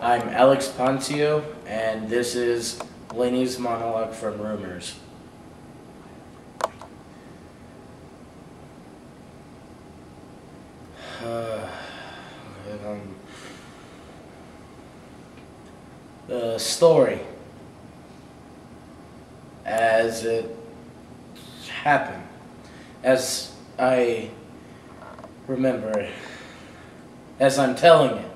I'm Alex Poncio, and this is Blaney's Monologue from Rumors. The story, as it happened, as I remember it, as I'm telling it.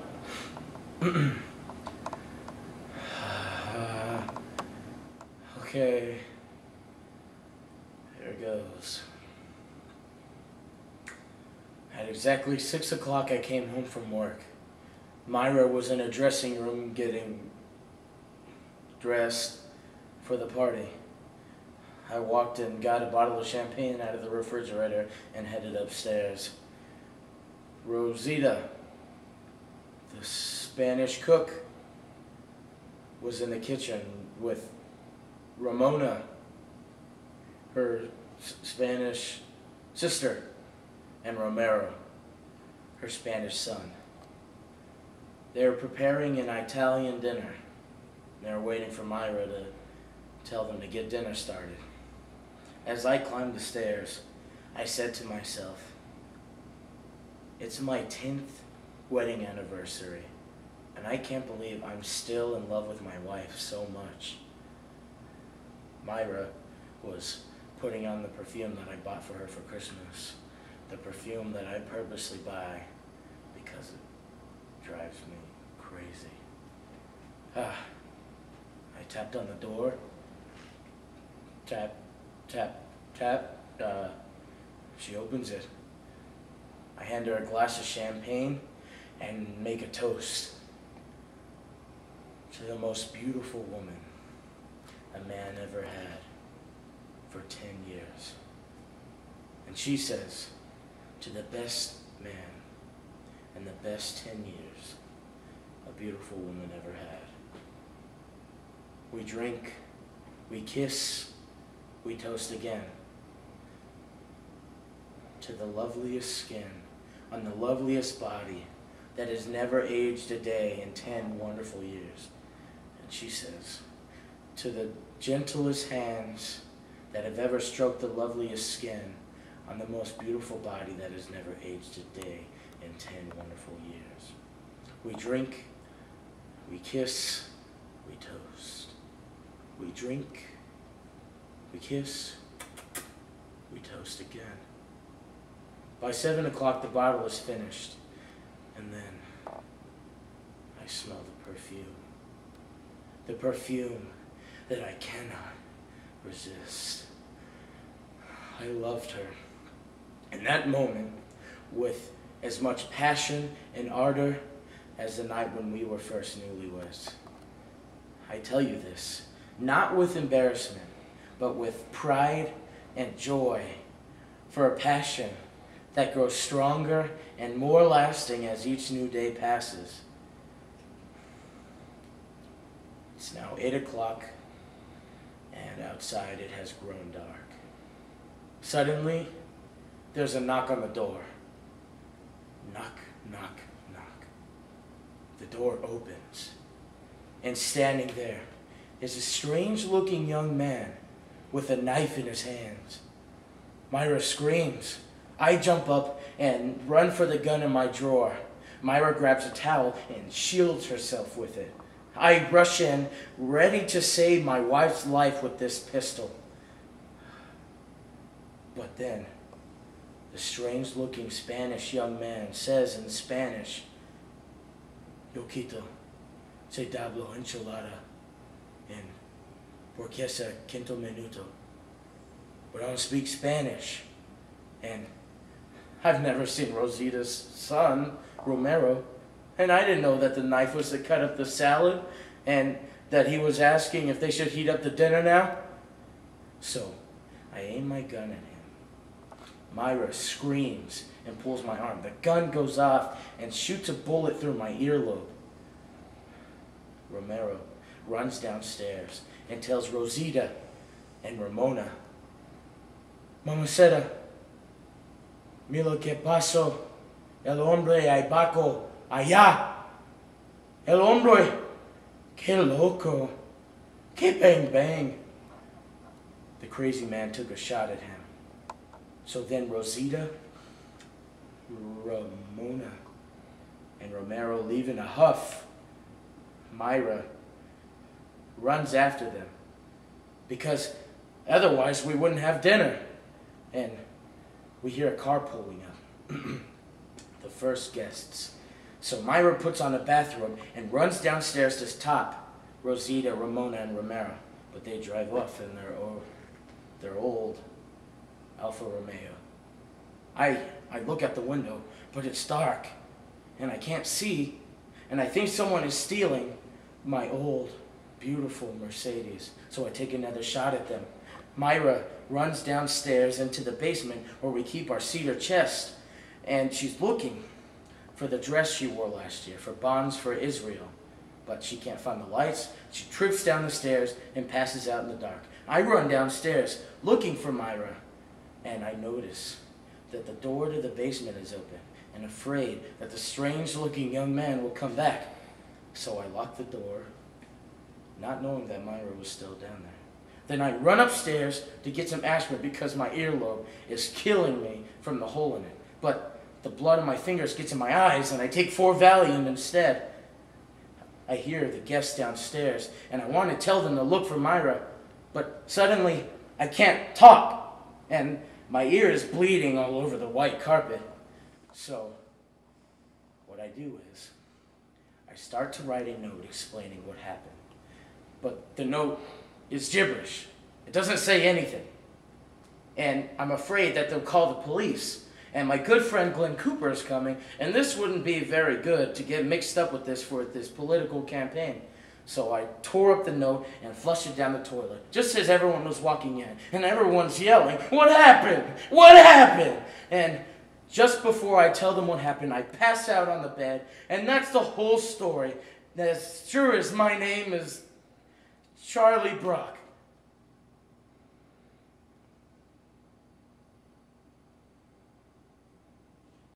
Okay, here it goes. At exactly 6 o'clock, I came home from work. Myra was in a dressing room getting dressed for the party. I walked in, got a bottle of champagne out of the refrigerator, and headed upstairs. Rosita, the Spanish cook, was in the kitchen with Ramona, her Spanish sister, and Romero, her Spanish son. They were preparing an Italian dinner. They were waiting for Myra to tell them to get dinner started. As I climbed the stairs, I said to myself, it's my 10th wedding anniversary, and I can't believe I'm still in love with my wife so much. Myra was putting on the perfume that I bought for her for Christmas. The perfume that I purposely buy because it drives me crazy. I tapped on the door. Tap, tap, tap. She opens it. I hand her a glass of champagne and make a toast to the most beautiful woman a man ever had for 10 years. And she says, to the best man in the best 10 years a beautiful woman ever had. We drink, we kiss, we toast again. To the loveliest skin on the loveliest body that has never aged a day in 10 wonderful years. And she says, to the gentlest hands that have ever stroked the loveliest skin on the most beautiful body that has never aged a day in 10 wonderful years. We drink, we kiss, we toast. We drink, we kiss, we toast again. By 7 o'clock, the bottle is finished, and then I smell the perfume. The perfume that I cannot resist. I loved her in that moment with as much passion and ardor as the night when we were first newlyweds. I tell you this, not with embarrassment, but with pride and joy for a passion that grows stronger and more lasting as each new day passes. It's now 8 o'clock, and outside it has grown dark. Suddenly, there's a knock on the door. Knock, knock, knock. The door opens, and standing there is a strange-looking young man with a knife in his hands. Myra screams. I jump up and run for the gun in my drawer. Myra grabs a towel and shields herself with it. I rush in, ready to save my wife's life with this pistol. But then, the strange-looking Spanish young man says in Spanish, Yo quito, se tablo enchilada en porque es a quinto minuto. But I don't speak Spanish, and I've never seen Rosita's son, Romero, and I didn't know that the knife was to cut up the salad and that he was asking if they should heat up the dinner now. So I aim my gun at him. Myra screams and pulls my arm. The gun goes off and shoots a bullet through my earlobe. Romero runs downstairs and tells Rosita and Ramona, Mamacita, mira lo que pasó, el hombre abajo, allá. El hombre, que loco, que bang bang. The crazy man took a shot at him. So then Rosita, Ramona, and Romero leave in a huff. Myra runs after them because otherwise we wouldn't have dinner. And we hear a car pulling up. The first guests. So Myra puts on a bathrobe and runs downstairs to stop Rosita, Ramona, and Romero. But they drive off in their old Alfa Romeo. I look out the window, but it's dark, and I can't see, and I think someone is stealing my old, beautiful Mercedes. So I take another shot at them. Myra runs downstairs into the basement where we keep our cedar chest, and she's looking for the dress she wore last year, for Bonds for Israel. But she can't find the lights. She trips down the stairs and passes out in the dark. I run downstairs looking for Myra, and I notice that the door to the basement is open, and afraid that the strange-looking young man will come back. So I lock the door, not knowing that Myra was still down there. Then I run upstairs to get some aspirin because my earlobe is killing me from the hole in it. But the blood on my fingers gets in my eyes, and I take 4 Valium instead. I hear the guests downstairs, and I want to tell them to look for Myra, but suddenly I can't talk, and my ear is bleeding all over the white carpet. So what I do is I start to write a note explaining what happened. But the note is gibberish. It doesn't say anything. And I'm afraid that they'll call the police. And my good friend Glenn Cooper is coming, and this wouldn't be very good to get mixed up with this for this political campaign. So I tore up the note and flushed it down the toilet, just as everyone was walking in. And everyone's yelling, "What happened? What happened?" And just before I tell them what happened, I pass out on the bed, and that's the whole story. As sure as my name is Charlie Brock.